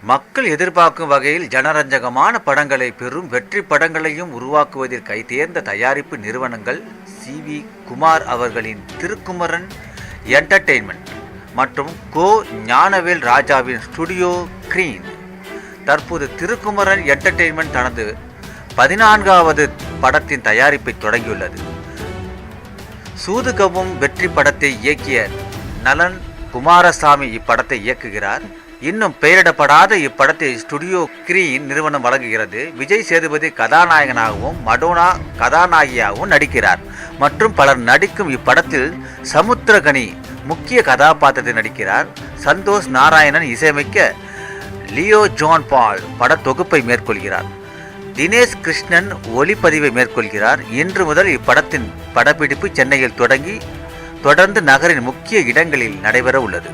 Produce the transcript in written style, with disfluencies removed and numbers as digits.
மக்கள் எதிர்பார்க்கும் வகையில் ஜனரஞ்சகமான படங்களை பெறும் வெற்றி படங்களையும் உருவாக்குவதில் கைதேர்ந்த தயாரிப்பு நிறுவனங்கள் சி.வி. குமார் அவர்களின் திருக்குமரன் என்டர்டெயின்மெண்ட் மற்றும் கோ. ஞானவேல் ராஜாவின் ஸ்டுடியோ கிரீன். தற்போது திருக்குமரன் என்டர்டெயின்மெண்ட் தனது 14வது படத்தின் தயாரிப்பை தொடங்கியுள்ளது. சூதுகவும் வெற்றி படத்தை இயக்கிய நலன் குமாரசாமி இப்படத்தை இயக்குகிறார். இன்னும் பெயரிடப்படாத இப்படத்தை ஸ்டுடியோ கிரீன் நிறுவனம் வழங்குகிறது. விஜய் சேதுபதி கதாநாயகனாகவும் மடோனா கதாநாயகியாகவும் நடிக்கிறார். மற்றும் பலர் நடிக்கும் இப்படத்தில் சமுத்திரகனி முக்கிய கதாபாத்திரத்தில் நடிக்கிறார். சந்தோஷ் நாராயணன் இசையமைக்க லியோ ஜான் பால் பட தொகுப்பை மேற்கொள்கிறார். தினேஷ் கிருஷ்ணன் ஒளிப்பதிவை மேற்கொள்கிறார். இன்று முதல் இப்படத்தின் படப்பிடிப்பு சென்னையில் தொடர்ந்து நகரின் முக்கிய இடங்களில் நடைபெற உள்ளது.